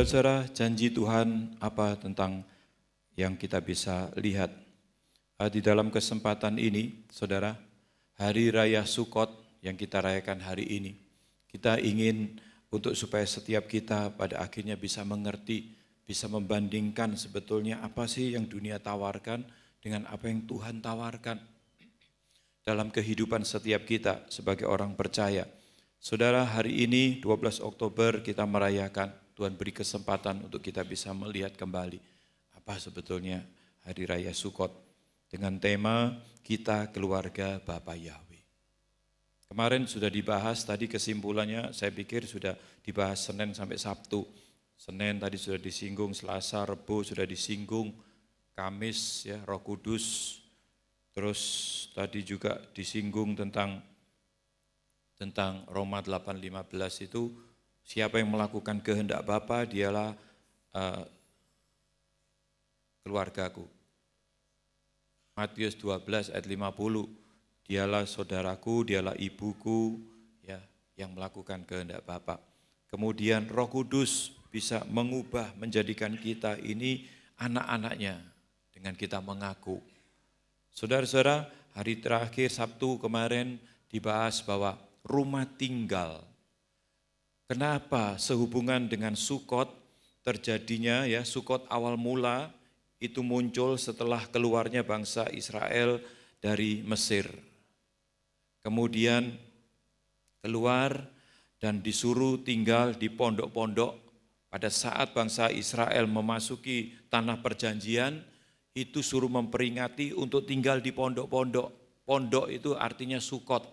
Saudara-saudara, janji Tuhan apa tentang yang kita bisa lihat di dalam kesempatan ini, saudara, Hari Raya Sukot yang kita rayakan hari ini, kita ingin untuk supaya setiap kita pada akhirnya bisa mengerti, bisa membandingkan sebetulnya apa sih yang dunia tawarkan dengan apa yang Tuhan tawarkan dalam kehidupan setiap kita sebagai orang percaya. Saudara, hari ini 12 Oktober kita merayakan, Tuhan beri kesempatan untuk kita bisa melihat kembali apa sebetulnya Hari Raya Sukot dengan tema kita keluarga Bapa Yahweh. Kemarin sudah dibahas, tadi kesimpulannya saya pikir sudah dibahas Senin sampai Sabtu. Senin tadi sudah disinggung, Selasa, Rebo sudah disinggung, Kamis ya Roh Kudus, terus tadi juga disinggung tentang Roma 8:15 itu, siapa yang melakukan kehendak Bapa dialah keluargaku. Matius 12 ayat 50, dialah saudaraku, dialah ibuku ya yang melakukan kehendak Bapa. Kemudian Roh Kudus bisa mengubah, menjadikan kita ini anak-anaknya dengan kita mengaku. Saudara-saudara, hari terakhir Sabtu kemarin dibahas bahwa rumah tinggal. Kenapa sehubungan dengan Sukot terjadinya ya, Sukot awal mula itu muncul setelah keluarnya bangsa Israel dari Mesir. Kemudian keluar dan disuruh tinggal di pondok-pondok. Pada saat bangsa Israel memasuki tanah perjanjian, itu suruh memperingati untuk tinggal di pondok-pondok. Pondok itu artinya Sukot.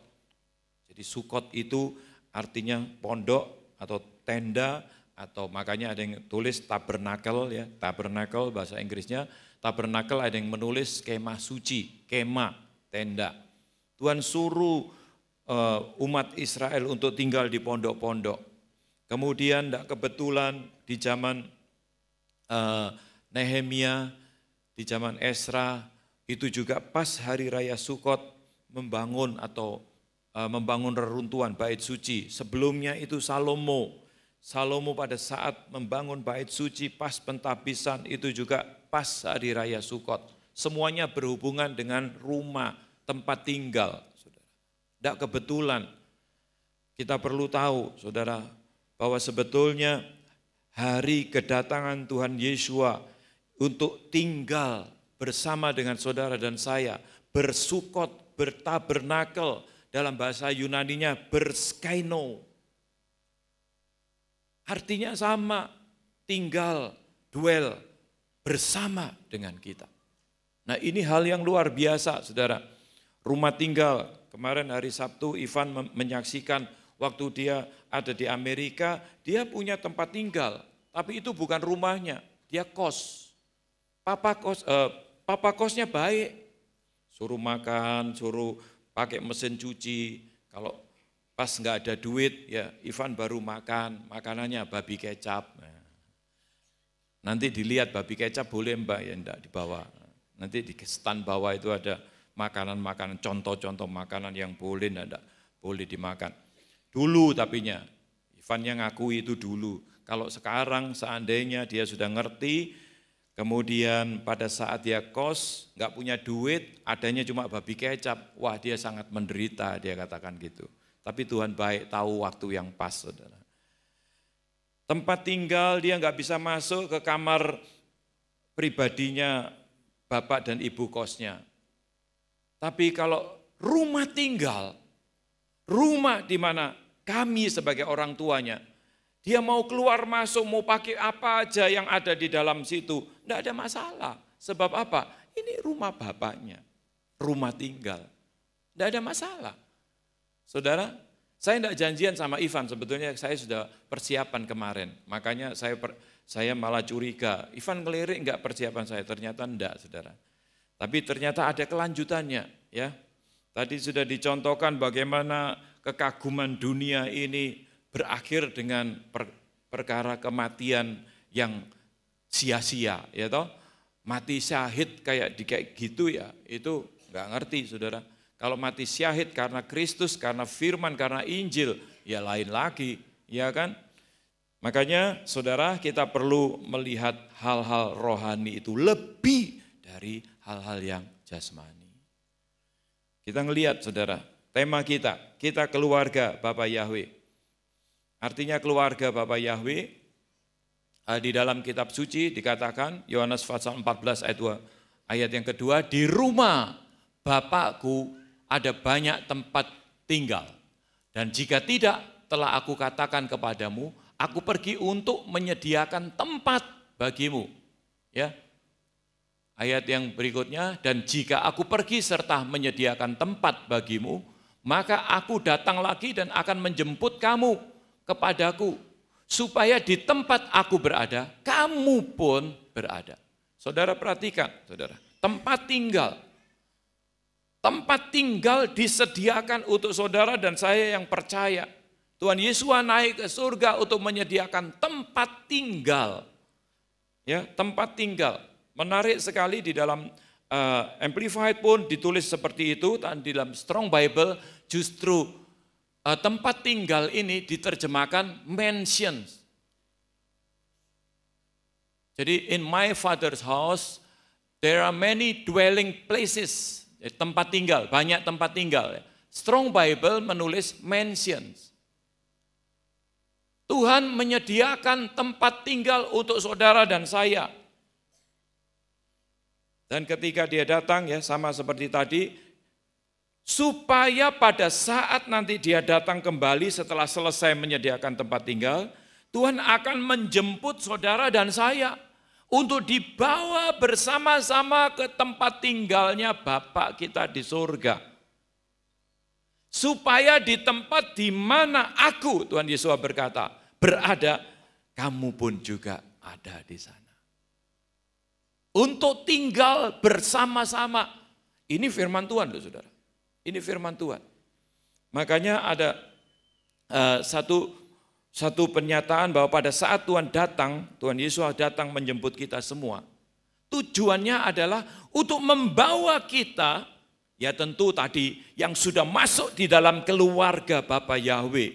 Jadi Sukot itu artinya pondok atau tenda, atau makanya ada yang tulis tabernakel ya, tabernakel bahasa Inggrisnya, tabernakel ada yang menulis kemah suci, kemah, tenda. Tuhan suruh umat Israel untuk tinggal di pondok-pondok. Kemudian tidak kebetulan di zaman Nehemia, di zaman Esra, itu juga pas hari raya Sukot membangun reruntuhan bait suci. Sebelumnya itu Salomo pada saat membangun bait suci pas pentabisan itu juga pas hari raya Sukot. Semuanya berhubungan dengan rumah, tempat tinggal. Saudara. Tidak kebetulan. Kita perlu tahu, saudara, bahwa sebetulnya hari kedatangan Tuhan Yeshua untuk tinggal bersama dengan saudara dan saya, bersukot, bertabernakel, dalam bahasa Yunaninya berskaino. Artinya sama, tinggal, duel, bersama dengan kita. Nah ini hal yang luar biasa saudara. Rumah tinggal, kemarin hari Sabtu Ivan menyaksikan waktu dia ada di Amerika, dia punya tempat tinggal. Tapi itu bukan rumahnya, dia kos. Papa kosnya baik, suruh makan, suruh pakai mesin cuci, kalau pas nggak ada duit, ya Ivan baru makan, makanannya babi kecap. Nanti dilihat babi kecap boleh mbak, ya enggak dibawa. Nanti di stand bawah itu ada makanan-makanan, contoh-contoh makanan yang boleh enggak boleh dimakan. Dulu tapinya, Ivan yang ngakui itu dulu. Kalau sekarang seandainya dia sudah ngerti, kemudian pada saat dia kos, nggak punya duit, adanya cuma babi kecap, wah dia sangat menderita, dia katakan gitu. Tapi Tuhan baik, tahu waktu yang pas, saudara. Tempat tinggal dia nggak bisa masuk ke kamar pribadinya bapak dan ibu kosnya. Tapi kalau rumah tinggal, rumah di mana kami sebagai orang tuanya, dia mau keluar masuk, mau pakai apa aja yang ada di dalam situ, tidak ada masalah. Sebab apa? Ini rumah bapaknya, rumah tinggal. Tidak ada masalah. Saudara, saya tidak janjian sama Ivan, sebetulnya saya sudah persiapan kemarin. Makanya saya malah curiga, Ivan ngelirik enggak persiapan saya? Ternyata enggak, saudara. Tapi ternyata ada kelanjutannya. Ya. Tadi sudah dicontohkan bagaimana kekaguman dunia ini berakhir dengan perkara kematian yang sia-sia, ya toh. Mati syahid kayak gitu ya, itu nggak ngerti saudara. Kalau mati syahid karena Kristus, karena firman, karena Injil, ya lain lagi, ya kan? Makanya saudara, kita perlu melihat hal-hal rohani itu lebih dari hal-hal yang jasmani. Kita ngelihat saudara, tema kita keluarga Bapa Yahweh. Artinya keluarga Bapa Yahweh, di dalam kitab suci dikatakan, Yohanes pasal 14 ayat yang kedua, di rumah Bapakku ada banyak tempat tinggal. Dan jika tidak, telah aku katakan kepadamu, aku pergi untuk menyediakan tempat bagimu. Ya. Ayat yang berikutnya, dan jika aku pergi serta menyediakan tempat bagimu, maka aku datang lagi dan akan menjemput kamu kepadaku, supaya di tempat aku berada, kamu pun berada. Saudara perhatikan, saudara, tempat tinggal. Tempat tinggal disediakan untuk saudara dan saya yang percaya. Tuhan Yesus naik ke surga untuk menyediakan tempat tinggal. Ya, tempat tinggal. Menarik sekali di dalam Amplified pun ditulis seperti itu, dan di dalam Strong Bible justru tempat tinggal ini diterjemahkan mansions. Jadi in my father's house there are many dwelling places. Tempat tinggal, banyak tempat tinggal. Strong Bible menulis mansions. Tuhan menyediakan tempat tinggal untuk saudara dan saya. Dan ketika dia datang, ya sama seperti tadi, supaya pada saat nanti dia datang kembali setelah selesai menyediakan tempat tinggal, Tuhan akan menjemput saudara dan saya untuk dibawa bersama-sama ke tempat tinggalnya Bapa kita di surga. Supaya di tempat di mana aku, Tuhan Yesus berkata, berada, kamu pun juga ada di sana. Untuk tinggal bersama-sama. Ini firman Tuhan loh saudara. Ini firman Tuhan. Makanya ada satu pernyataan bahwa pada saat Tuhan datang, Tuhan Yesus datang menjemput kita semua. Tujuannya adalah untuk membawa kita, ya tentu tadi yang sudah masuk di dalam keluarga Bapa Yahweh,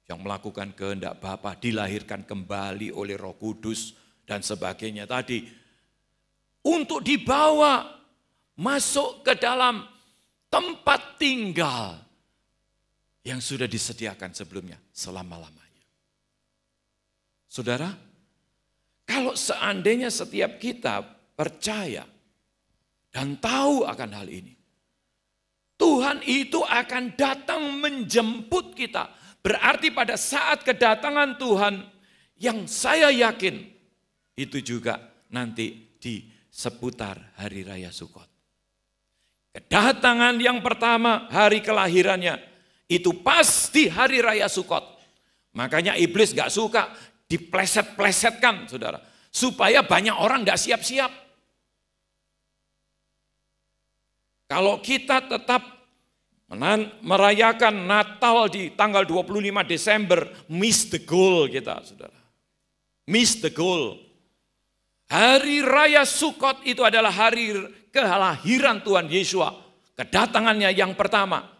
yang melakukan kehendak Bapa, dilahirkan kembali oleh Roh Kudus dan sebagainya tadi, untuk dibawa masuk ke dalam tempat tinggal yang sudah disediakan sebelumnya selama-lamanya. Saudara, kalau seandainya setiap kita percaya dan tahu akan hal ini, Tuhan itu akan datang menjemput kita. Berarti pada saat kedatangan Tuhan, yang saya yakin itu juga nanti di seputar Hari Raya Sukot. Kedatangan yang pertama, hari kelahirannya, itu pasti Hari Raya Sukot. Makanya iblis gak suka dipleset-plesetkan, saudara, supaya banyak orang gak siap-siap. Kalau kita tetap merayakan Natal di tanggal 25 Desember, miss the goal kita, saudara. Miss the goal. Hari Raya Sukot itu adalah hari kelahiran Tuhan Yesus, kedatangannya yang pertama.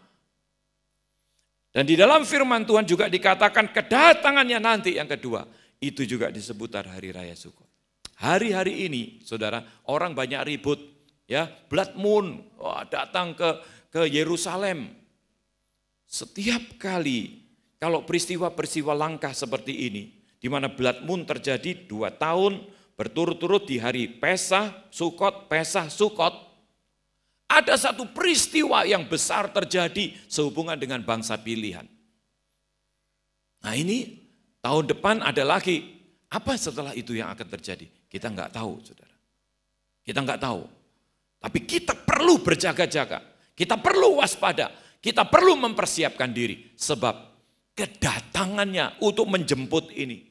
Dan di dalam firman Tuhan juga dikatakan kedatangannya nanti yang kedua, itu juga di seputar Hari Raya Sukot. Hari-hari ini, saudara, orang banyak ribut, ya, blood moon, datang ke Yerusalem. Setiap kali kalau peristiwa-peristiwa langka seperti ini, di mana blood moon terjadi 2 tahun berturut-turut di hari Pesah, Sukot, ada satu peristiwa yang besar terjadi sehubungan dengan bangsa pilihan. Nah ini tahun depan ada lagi. Apa setelah itu yang akan terjadi? Kita nggak tahu, saudara. Kita nggak tahu. Tapi kita perlu berjaga-jaga. Kita perlu waspada. Kita perlu mempersiapkan diri. Sebab kedatangannya untuk menjemput ini,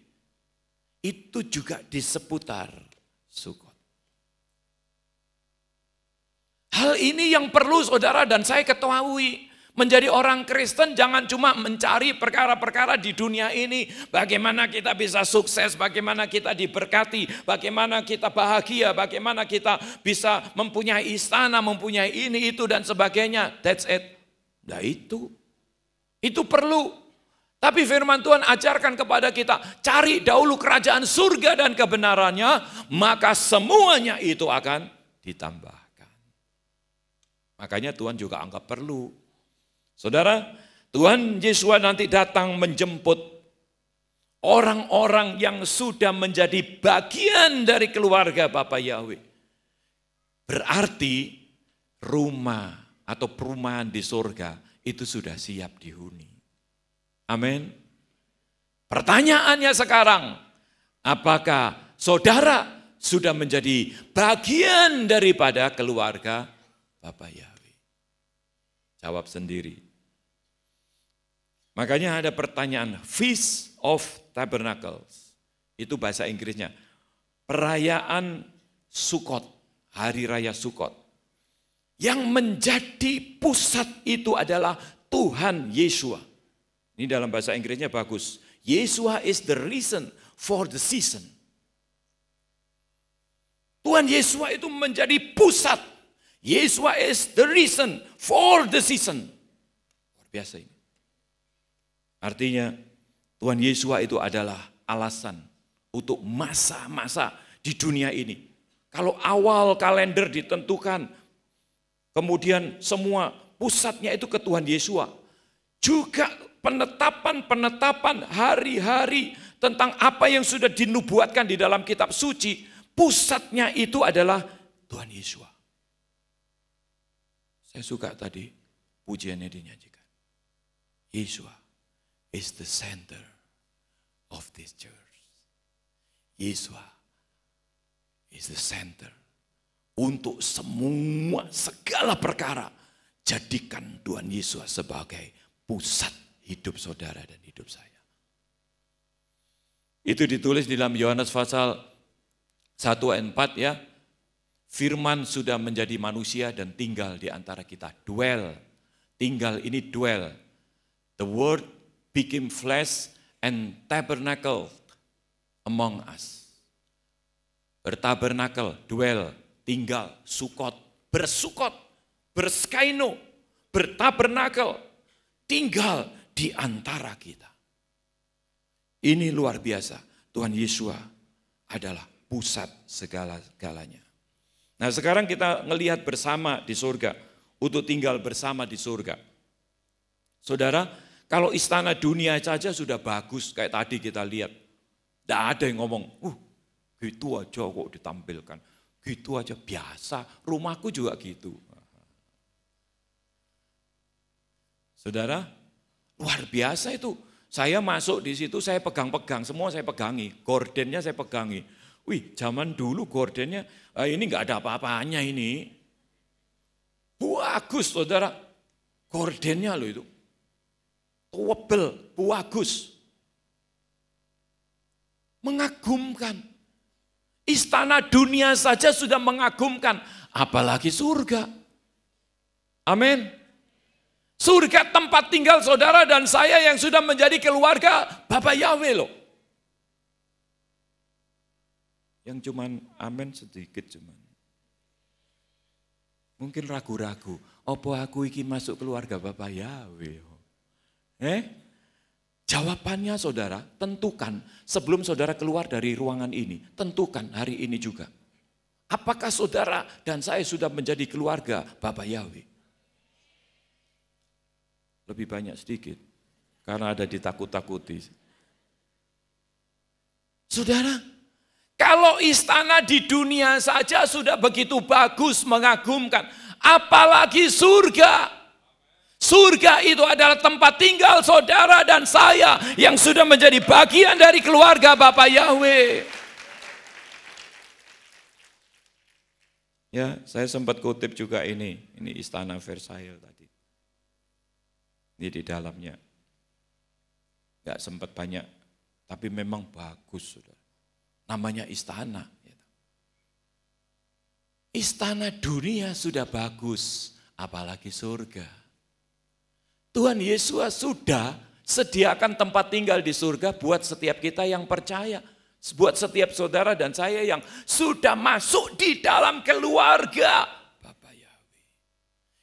itu juga di seputar Sukot. Hal ini yang perlu saudara dan saya ketahui. Menjadi orang Kristen jangan cuma mencari perkara-perkara di dunia ini. Bagaimana kita bisa sukses, bagaimana kita diberkati, bagaimana kita bahagia, bagaimana kita bisa mempunyai istana, mempunyai ini, itu dan sebagainya. That's it. Nah itu perlu. Tapi firman Tuhan ajarkan kepada kita, cari dahulu kerajaan surga dan kebenarannya, maka semuanya itu akan ditambahkan. Makanya Tuhan juga anggap perlu. Saudara, Tuhan Yesus nanti datang menjemput orang-orang yang sudah menjadi bagian dari keluarga Bapa Yahweh. Berarti rumah atau perumahan di surga itu sudah siap dihuni. Amin. Pertanyaannya sekarang, apakah saudara sudah menjadi bagian daripada keluarga Bapa Yahweh? Jawab sendiri. Makanya ada pertanyaan, Feast of Tabernacles. Itu bahasa Inggrisnya. Perayaan Sukot, Hari Raya Sukot. Yang menjadi pusat itu adalah Tuhan Yeshua. Ini dalam bahasa Inggrisnya bagus. Yeshua is the reason for the season. Tuhan Yeshua itu menjadi pusat. Yeshua is the reason for the season. Luar biasa ini. Artinya Tuhan Yeshua itu adalah alasan untuk masa-masa di dunia ini. Kalau awal kalender ditentukan, kemudian semua pusatnya itu ke Tuhan Yeshua. Juga penetapan hari-hari tentang apa yang sudah dinubuatkan di dalam kitab suci, pusatnya itu adalah Tuhan Yeshua. Saya suka tadi pujiannya dinyanyikan. Yeshua is the center of this church. Yeshua is the center untuk semua segala perkara. Jadikan Tuhan Yesus sebagai pusat hidup saudara dan hidup saya. Itu ditulis di dalam Yohanes pasal 1 ayat 4 ya. Firman sudah menjadi manusia dan tinggal di antara kita. Dwell, tinggal ini dwell. The word became flesh and tabernacle among us. Bertabernakel, dwell, tinggal, sukot, bersukot, berskaino, bertabernakel, tinggal di antara kita. Ini luar biasa. Tuhan Yesus adalah pusat segala-galanya. Nah sekarang kita ngelihat bersama di surga, untuk tinggal bersama di surga. Saudara, kalau istana dunia saja sudah bagus, kayak tadi kita lihat. Tidak ada yang ngomong, gitu aja kok ditampilkan. Gitu aja biasa, rumahku juga gitu. Saudara, luar biasa itu. Saya masuk di situ, saya pegang-pegang, semua saya pegangi. Gordennya saya pegangi. Wih, zaman dulu gordennya, ini enggak ada apa-apanya ini. Bagus, saudara. Gordennya loh itu. Tebel, bagus. Mengagumkan. Istana dunia saja sudah mengagumkan, apalagi surga. Amin. Surga tempat tinggal saudara dan saya yang sudah menjadi keluarga Bapa Yahweh loh. Yang cuman amin sedikit cuman. Mungkin ragu-ragu, apa aku iki masuk keluarga Bapa Yahweh? Jawabannya saudara, tentukan sebelum saudara keluar dari ruangan ini, tentukan hari ini juga. Apakah saudara dan saya sudah menjadi keluarga Bapa Yahweh? Lebih banyak sedikit, karena ada ditakut-takuti. Saudara, kalau istana di dunia saja sudah begitu bagus, mengagumkan, apalagi surga. Surga itu adalah tempat tinggal saudara dan saya yang sudah menjadi bagian dari keluarga Bapa Yahweh. Ya, saya sempat kutip juga ini istana Versailles tadi. Ini di dalamnya. Enggak sempat banyak, tapi memang bagus, saudara. Namanya istana. Istana dunia sudah bagus, apalagi surga. Tuhan Yesus sudah sediakan tempat tinggal di surga buat setiap kita yang percaya. Buat setiap saudara dan saya yang sudah masuk di dalam keluarga Bapa Yahweh.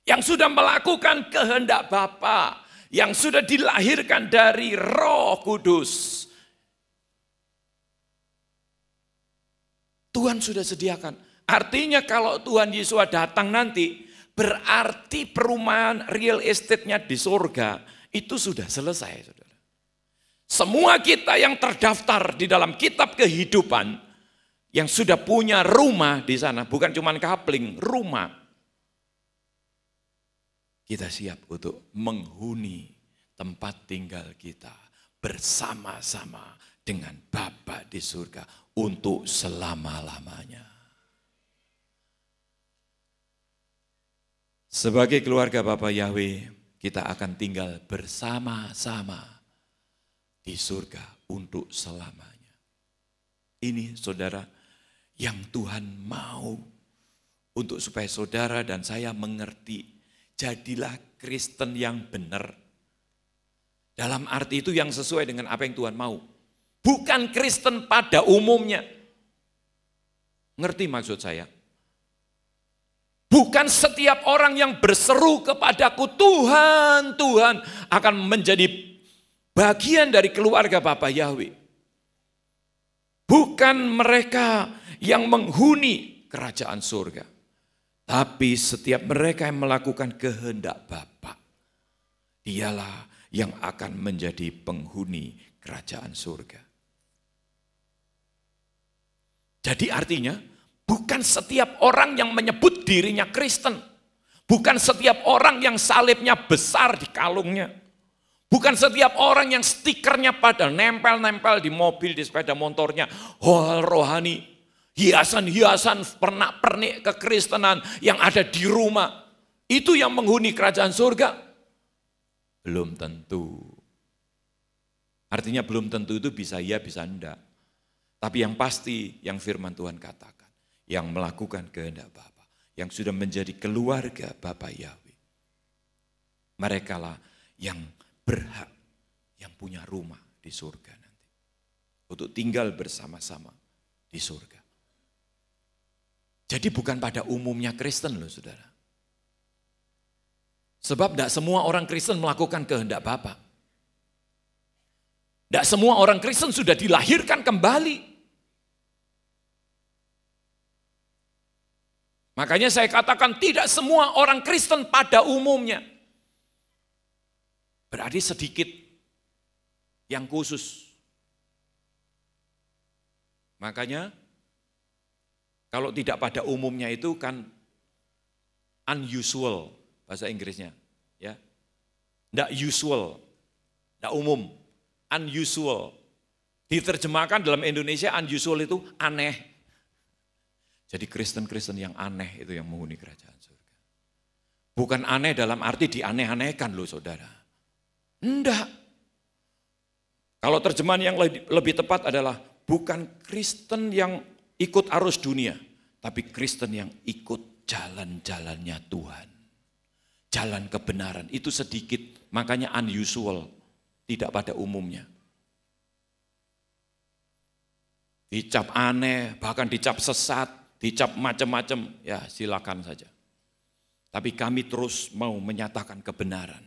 Yang sudah melakukan kehendak Bapa. yang sudah dilahirkan dari Roh Kudus. Tuhan sudah sediakan. Artinya kalau Tuhan Yesus datang nanti, berarti perumahan real estate-nya di surga itu sudah selesai, saudara. Semua kita yang terdaftar di dalam kitab kehidupan, yang sudah punya rumah di sana, bukan cuma kapling, rumah. Kita siap untuk menghuni tempat tinggal kita bersama-sama dengan Bapa di surga untuk selama-lamanya. Sebagai keluarga Bapa Yahweh, kita akan tinggal bersama-sama di surga untuk selamanya. Ini saudara yang Tuhan mau untuk supaya saudara dan saya mengerti. Jadilah Kristen yang benar. Dalam arti itu yang sesuai dengan apa yang Tuhan mau. Bukan Kristen pada umumnya. Ngerti maksud saya? Bukan setiap orang yang berseru kepadaku, Tuhan, Tuhan, akan menjadi bagian dari keluarga Bapa Yahweh. Bukan mereka yang menghuni kerajaan surga. Tapi setiap mereka yang melakukan kehendak Bapa, dialah yang akan menjadi penghuni kerajaan surga. Jadi artinya, bukan setiap orang yang menyebut dirinya Kristen. Bukan setiap orang yang salibnya besar di kalungnya. Bukan setiap orang yang stikernya pada nempel-nempel di mobil, di sepeda motornya. Rohani, hiasan-hiasan pernak-pernik kekristenan yang ada di rumah. Itu yang menghuni kerajaan surga? Belum tentu. Artinya belum tentu itu bisa iya, bisa enggak. Tapi yang pasti yang firman Tuhan katakan. Yang melakukan kehendak Bapa, yang sudah menjadi keluarga Bapa Yahweh. Merekalah yang berhak, yang punya rumah di surga nanti. Untuk tinggal bersama-sama di surga. Jadi bukan pada umumnya Kristen loh saudara. Sebab tidak semua orang Kristen melakukan kehendak Bapa. Tidak semua orang Kristen sudah dilahirkan kembali. Makanya saya katakan tidak semua orang Kristen pada umumnya. Berarti sedikit yang khusus. Makanya kalau tidak pada umumnya itu kan unusual bahasa Inggrisnya, ya. Enggak usual, enggak umum, unusual. Diterjemahkan dalam Indonesia unusual itu aneh. Jadi Kristen-Kristen yang aneh itu yang menghuni kerajaan surga. Bukan aneh dalam arti dianeh-anehkan loh saudara. Enggak. Kalau terjemahan yang lebih tepat adalah bukan Kristen yang ikut arus dunia. Tapi Kristen yang ikut jalan-jalannya Tuhan. Jalan kebenaran itu sedikit, makanya unusual. Tidak pada umumnya. Dicap aneh, bahkan dicap sesat. Dicap macam-macam, ya silakan saja. Tapi kami terus mau menyatakan kebenaran.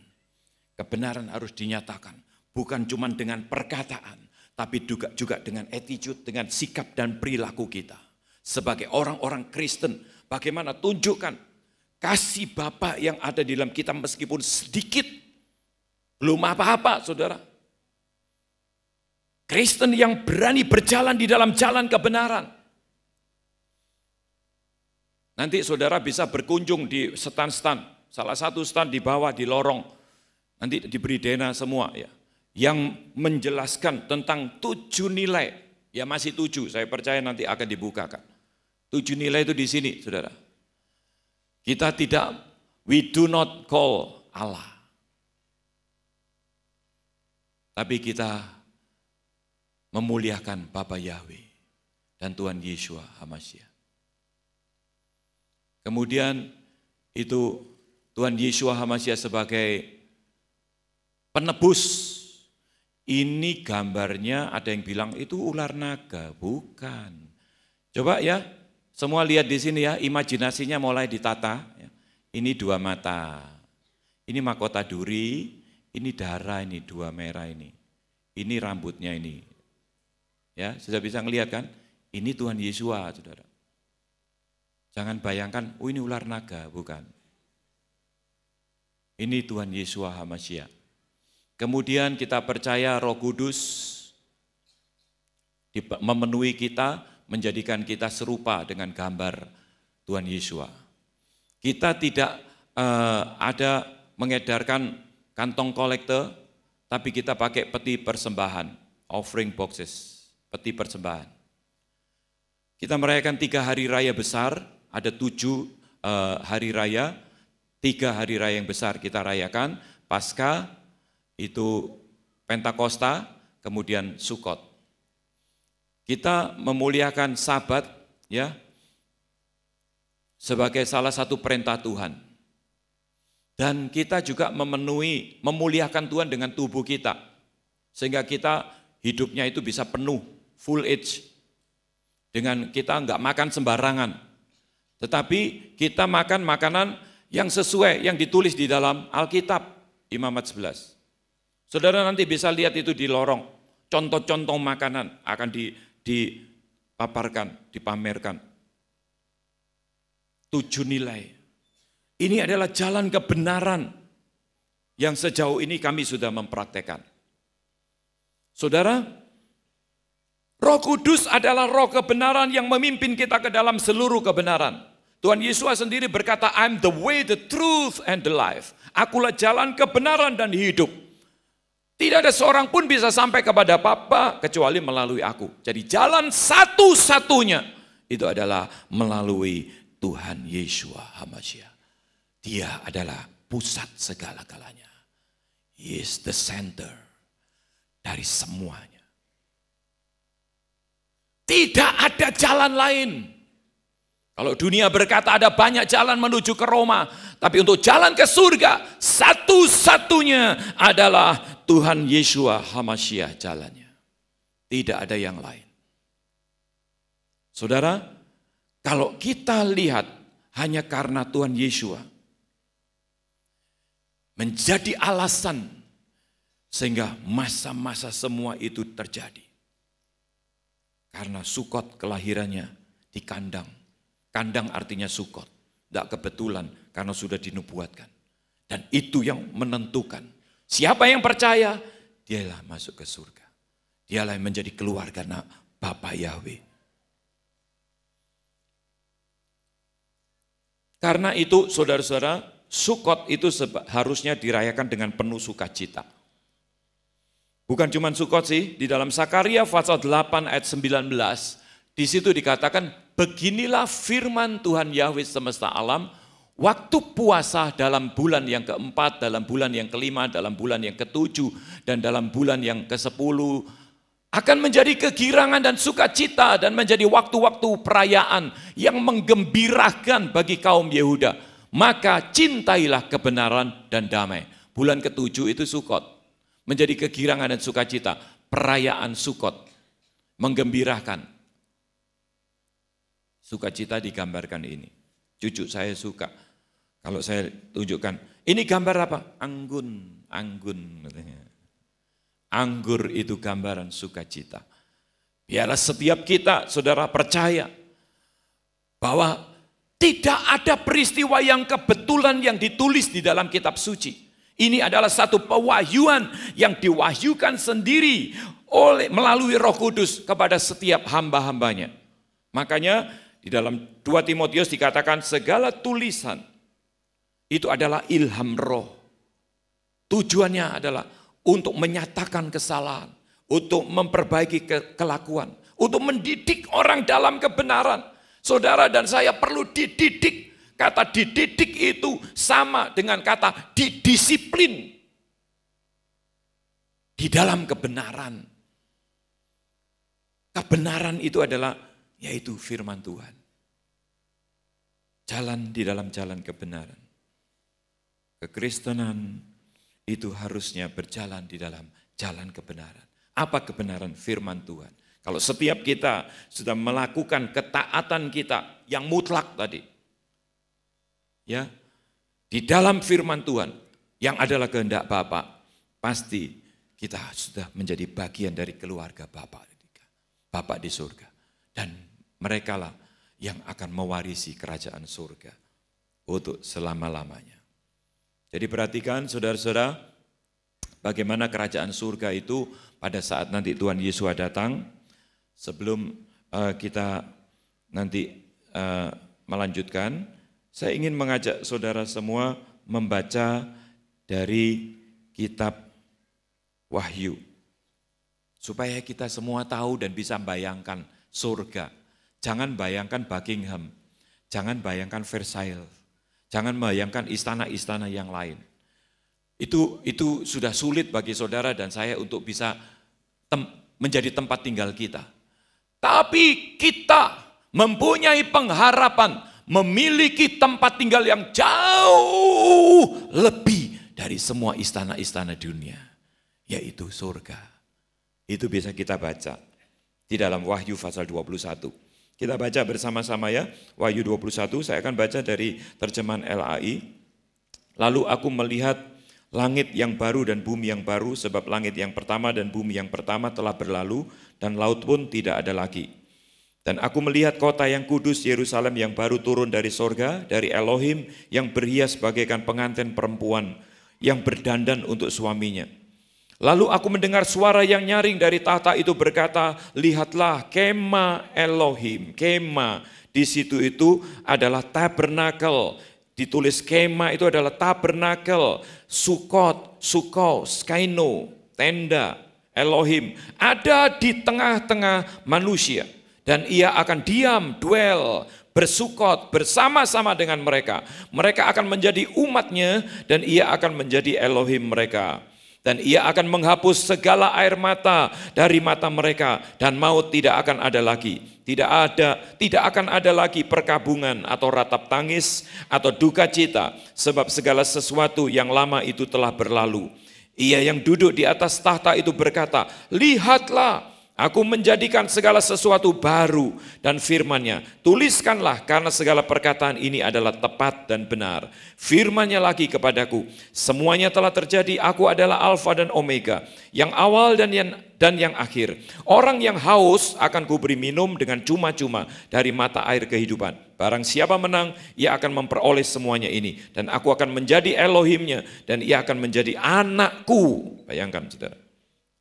Kebenaran harus dinyatakan. Bukan cuma dengan perkataan, tapi juga dengan attitude, dengan sikap dan perilaku kita. Sebagai orang-orang Kristen, bagaimana tunjukkan kasih Bapa yang ada di dalam kita meskipun sedikit. Belum apa-apa saudara. Kristen yang berani berjalan di dalam jalan kebenaran. Nanti saudara bisa berkunjung di stand-stand, salah satu stand di bawah di lorong, nanti diberi dena semua ya, yang menjelaskan tentang 7 nilai, ya masih 7, saya percaya nanti akan dibukakan. 7 nilai itu di sini saudara. Kita tidak, we do not call Allah. Tapi kita memuliakan Bapa Yahweh dan Tuhan Yeshua HaMashiach. Kemudian itu Tuhan Yeshua HaMashiach sebagai penebus. Ini gambarnya ada yang bilang itu ular naga, bukan. Coba ya, semua lihat di sini ya, imajinasinya mulai ditata. Ini 2 mata, ini mahkota duri, ini darah ini, 2 merah ini rambutnya ini. Ya, sudah bisa ngelihat kan? Ini Tuhan Yesua, saudara. Jangan bayangkan, oh ini ular naga, bukan. Ini Tuhan Yesua HaMasyiah. Kemudian kita percaya Roh Kudus memenuhi kita, menjadikan kita serupa dengan gambar Tuhan Yesua. Kita tidak ada mengedarkan kantong kolekte, tapi kita pakai peti persembahan, offering boxes, peti persembahan. Kita merayakan 3 hari raya besar, ada 7 hari raya, 3 hari raya yang besar kita rayakan, Paskah, itu Pentakosta, kemudian Sukot. Kita memuliakan Sabat ya sebagai salah satu perintah Tuhan. Dan kita juga memuliakan Tuhan dengan tubuh kita. Sehingga kita hidupnya itu bisa penuh, full age. Dengan kita enggak makan sembarangan. Tetapi kita makan makanan yang sesuai, yang ditulis di dalam Alkitab, Imamat 11. Saudara nanti bisa lihat itu di lorong. Contoh-contoh makanan akan dipaparkan, dipamerkan. 7 nilai. Ini adalah jalan kebenaran yang sejauh ini kami sudah mempraktekkan. Saudara, Roh Kudus adalah roh kebenaran yang memimpin kita ke dalam seluruh kebenaran. Tuhan Yesus sendiri berkata, I'm the way, the truth, and the life. Akulah jalan kebenaran dan hidup. Tidak ada seorang pun bisa sampai kepada Bapa kecuali melalui aku. Jadi jalan satu-satunya itu adalah melalui Tuhan Yesua HaMasyiah. Dia adalah pusat segala-galanya. He is the center dari semuanya. Tidak ada jalan lain. Kalau dunia berkata ada banyak jalan menuju ke Roma, tapi untuk jalan ke surga, satu-satunya adalah Tuhan Yesua HaMasyiah jalannya. Tidak ada yang lain. Saudara, kalau kita lihat hanya karena Tuhan Yesua menjadi alasan sehingga masa-masa semua itu terjadi. Karena Sukot kelahirannya di kandang. Kandang artinya Sukot. Tidak kebetulan karena sudah dinubuatkan. Dan itu yang menentukan. Siapa yang percaya, dialah masuk ke surga. Dialah yang menjadi keluarga Bapa Yahweh. Karena itu saudara-saudara, Sukot itu harusnya dirayakan dengan penuh sukacita. Bukan cuma Sukot sih, di dalam Sakaria pasal 8 ayat 19, di situ dikatakan, beginilah firman Tuhan Yahweh semesta alam, waktu puasa dalam bulan yang keempat, dalam bulan yang kelima, dalam bulan yang ketujuh, dan dalam bulan yang ke-10, akan menjadi kegirangan dan sukacita, dan menjadi waktu-waktu perayaan yang menggembirakan bagi kaum Yehuda. Maka cintailah kebenaran dan damai. Bulan ke-7 itu Sukot, menjadi kegirangan dan sukacita, perayaan Sukot, menggembirakan. Sukacita digambarkan ini. Cucu saya suka. Kalau saya tunjukkan, ini gambar apa? Anggun, anggun. Anggur itu gambaran sukacita. Biarlah setiap kita, saudara, percaya bahwa tidak ada peristiwa yang kebetulan yang ditulis di dalam kitab suci. Ini adalah satu pewahyuan yang diwahyukan sendiri melalui Roh Kudus kepada setiap hamba-hambanya. Makanya di dalam 2 Timotius dikatakan segala tulisan itu adalah ilham roh. Tujuannya adalah untuk menyatakan kesalahan, untuk memperbaiki kelakuan, untuk mendidik orang dalam kebenaran. Saudara dan saya perlu dididik. Kata dididik itu sama dengan kata didisiplin di dalam kebenaran. Kebenaran itu adalah yaitu firman Tuhan. Jalan di dalam jalan kebenaran. Kekristenan itu harusnya berjalan di dalam jalan kebenaran. Apa kebenaran? Firman Tuhan. Kalau setiap kita sudah melakukan ketaatan kita yang mutlak tadi, ya, di dalam firman Tuhan yang adalah kehendak Bapa, pasti kita sudah menjadi bagian dari keluarga Bapa di surga. Dan merekalah yang akan mewarisi kerajaan surga untuk selama-lamanya. Jadi perhatikan saudara-saudara, bagaimana kerajaan surga itu pada saat nanti Tuhan Yesus datang. Sebelum kita nanti melanjutkan, saya ingin mengajak saudara semua membaca dari kitab Wahyu. Supaya kita semua tahu dan bisa bayangkan surga. Jangan bayangkan Buckingham, jangan bayangkan Versailles, jangan bayangkan istana-istana yang lain. Itu sudah sulit bagi saudara dan saya untuk bisa menjadi tempat tinggal kita. Tapi kita mempunyai pengharapan, memiliki tempat tinggal yang jauh lebih dari semua istana-istana dunia, yaitu surga. Itu bisa kita baca di dalam Wahyu pasal 21. Kita baca bersama-sama ya, Wahyu 21, saya akan baca dari terjemahan LAI. Lalu aku melihat langit yang baru dan bumi yang baru, sebab langit yang pertama dan bumi yang pertama telah berlalu, dan laut pun tidak ada lagi. Dan aku melihat kota yang kudus, Yerusalem yang baru turun dari sorga, dari Elohim, yang berhias bagaikan pengantin perempuan, yang berdandan untuk suaminya. Lalu aku mendengar suara yang nyaring dari tahta itu berkata, lihatlah kemah Elohim, kemah. Di situ itu adalah tabernakel. Ditulis kemah itu adalah tabernakel, sukot, skaino, tenda, Elohim. Ada di tengah-tengah manusia. Dan ia akan diam, dwell, bersukot bersama-sama dengan mereka. Mereka akan menjadi umatnya dan ia akan menjadi Elohim mereka. Dan ia akan menghapus segala air mata dari mata mereka dan maut tidak akan ada lagi. Tidak akan ada lagi perkabungan atau ratap tangis atau duka cita, sebab segala sesuatu yang lama itu telah berlalu. Ia yang duduk di atas tahta itu berkata, lihatlah, aku menjadikan segala sesuatu baru, dan firman-Nya, tuliskanlah karena segala perkataan ini adalah tepat dan benar. Firman-Nya lagi kepadaku, semuanya telah terjadi, aku adalah Alfa dan Omega, yang awal dan yang akhir. Orang yang haus akan kuberi minum dengan cuma-cuma dari mata air kehidupan. Barang siapa menang, ia akan memperoleh semuanya ini. Dan aku akan menjadi Elohim-Nya, dan ia akan menjadi anakku. Bayangkan saudara,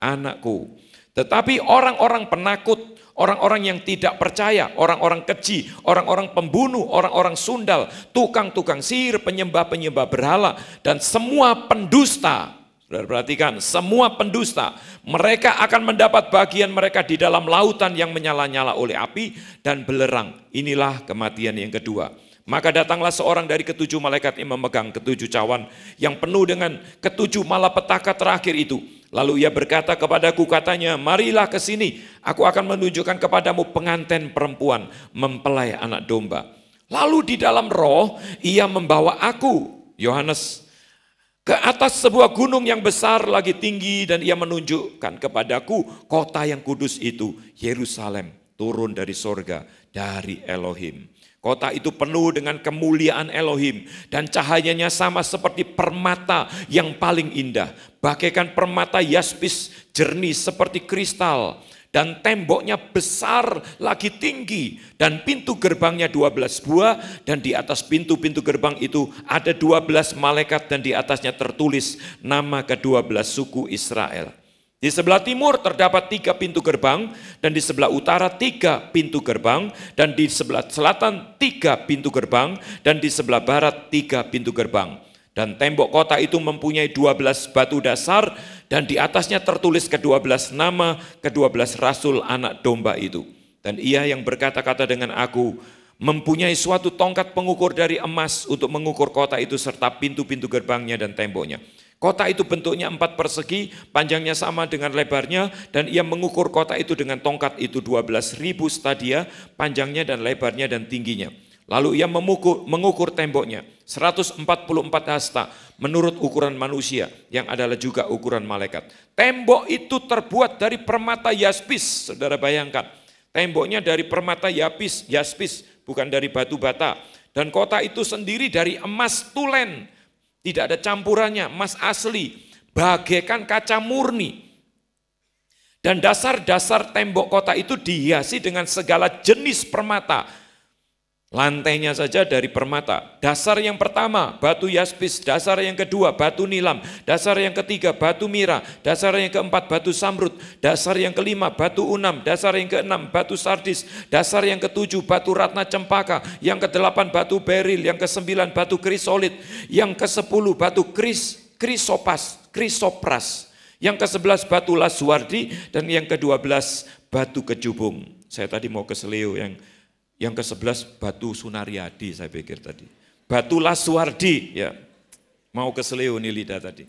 anakku. Tetapi orang-orang penakut, orang-orang yang tidak percaya, orang-orang keji, orang-orang pembunuh, orang-orang sundal, tukang-tukang sihir, penyembah-penyembah berhala, dan semua pendusta, saudara perhatikan, semua pendusta, mereka akan mendapat bagian mereka di dalam lautan yang menyala-nyala oleh api dan belerang. Inilah kematian yang kedua. Maka datanglah seorang dari ketujuh malaikat yang memegang ketujuh cawan yang penuh dengan ketujuh malapetaka terakhir itu. Lalu ia berkata kepadaku, katanya, marilah ke sini, aku akan menunjukkan kepadamu pengantin perempuan mempelai anak domba. Lalu di dalam roh ia membawa aku, Yohanes, ke atas sebuah gunung yang besar lagi tinggi, dan ia menunjukkan kepadaku kota yang kudus itu, Yerusalem, turun dari sorga, dari Elohim. Kota itu penuh dengan kemuliaan Elohim dan cahayanya sama seperti permata yang paling indah. Bagaikan permata yaspis jernih seperti kristal. Dan temboknya besar lagi tinggi dan pintu gerbangnya 12 buah. Dan di atas pintu-pintu gerbang itu ada 12 malaikat dan di atasnya tertulis nama ke-12 suku Israel. Di sebelah timur terdapat 3 pintu gerbang, dan di sebelah utara 3 pintu gerbang, dan di sebelah selatan 3 pintu gerbang, dan di sebelah barat 3 pintu gerbang. Dan tembok kota itu mempunyai 12 batu dasar, dan di atasnya tertulis ke-12 nama, ke-12 rasul anak domba itu. Dan ia yang berkata-kata dengan aku, mempunyai suatu tongkat pengukur dari emas untuk mengukur kota itu serta pintu-pintu gerbangnya dan temboknya. Kota itu bentuknya 4 persegi, panjangnya sama dengan lebarnya, dan ia mengukur kota itu dengan tongkat itu 12.000 stadia, panjangnya dan lebarnya dan tingginya. Lalu ia mengukur temboknya, 144 hasta, menurut ukuran manusia, yang adalah juga ukuran malaikat. Tembok itu terbuat dari permata yaspis, saudara bayangkan. Temboknya dari permata yaspis, bukan dari batu bata. Dan kota itu sendiri dari emas tulen, tidak ada campurannya, emas asli. bagaikan kaca murni. Dan dasar-dasar tembok kota itu dihiasi dengan segala jenis permata. Lantainya saja dari permata. Dasar yang pertama batu yaspis, dasar yang kedua batu nilam, dasar yang ketiga batu mira, dasar yang keempat batu samrud, dasar yang kelima batu unam, dasar yang keenam batu sardis, dasar yang ketujuh batu ratna cempaka, yang kedelapan batu beril, yang kesembilan batu krisolit, yang kesepuluh batu krisopras, yang ke-11 batu laswardi, dan yang ke-12 batu kejubung. Saya tadi mau ke Seleo, yang ke-11 batu sunariadi saya pikir tadi. Batu laswardi, ya. Mau ke Seleo nih lidah tadi.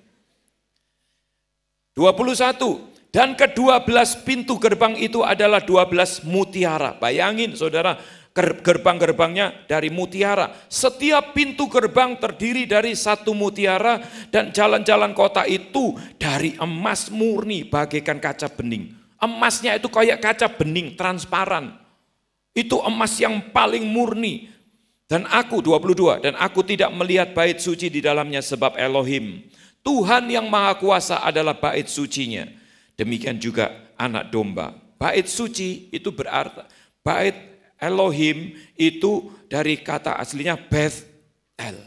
21, dan ke-12 pintu gerbang itu adalah 12 mutiara. Bayangin saudara, gerbang-gerbangnya dari mutiara. Setiap pintu gerbang terdiri dari satu mutiara, dan jalan-jalan kota itu dari emas murni bagaikan kaca bening. Emasnya itu kayak kaca bening, transparan. Itu emas yang paling murni. Dan aku, 22, dan aku tidak melihat bait suci di dalamnya sebab Elohim, Tuhan yang Maha Kuasa adalah bait sucinya. Demikian juga anak domba. Bait suci itu berarti, bait Elohim itu dari kata aslinya Beth El.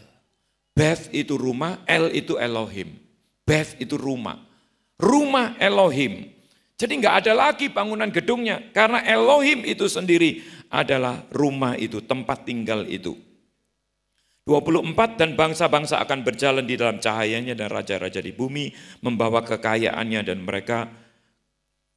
Beth itu rumah, El itu Elohim. Beth itu rumah. Rumah Elohim. Jadi enggak ada lagi bangunan gedungnya, karena Elohim itu sendiri adalah rumah itu, tempat tinggal itu. 24, dan bangsa-bangsa akan berjalan di dalam cahayanya, dan raja-raja di bumi membawa kekayaannya dan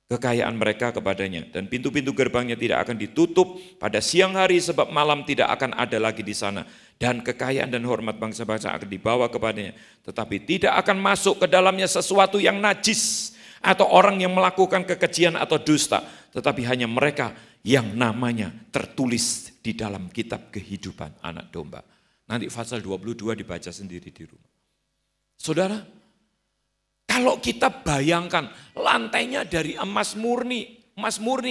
kekayaan mereka kepadanya. Dan pintu-pintu gerbangnya tidak akan ditutup pada siang hari, sebab malam tidak akan ada lagi di sana. Dan kekayaan dan hormat bangsa-bangsa akan dibawa kepadanya, tetapi tidak akan masuk ke dalamnya sesuatu yang najis, atau orang yang melakukan kekejian atau dusta, tetapi hanya mereka yang namanya tertulis di dalam kitab kehidupan anak domba. Nanti pasal 22 dibaca sendiri di rumah. Saudara, kalau kita bayangkan lantainya dari emas murni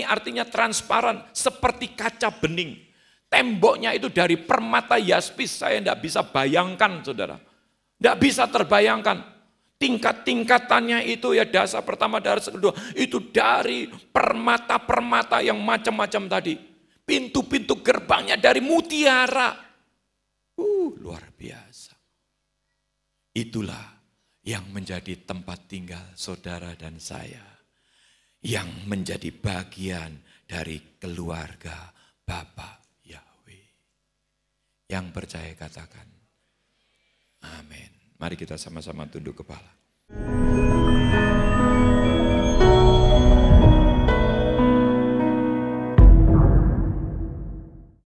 artinya transparan seperti kaca bening. Temboknya itu dari permata yaspis, saya tidak bisa bayangkan saudara. Tidak bisa terbayangkan. Tingkat-tingkatannya itu ya, dasar pertama, dasar kedua, itu dari permata-permata yang macam-macam tadi. Pintu-pintu gerbangnya dari mutiara. Luar biasa. Itulah yang menjadi tempat tinggal saudara dan saya. Yang menjadi bagian dari keluarga Bapa Yahweh. Yang percaya katakan, amin. Mari kita sama-sama tunduk kepala.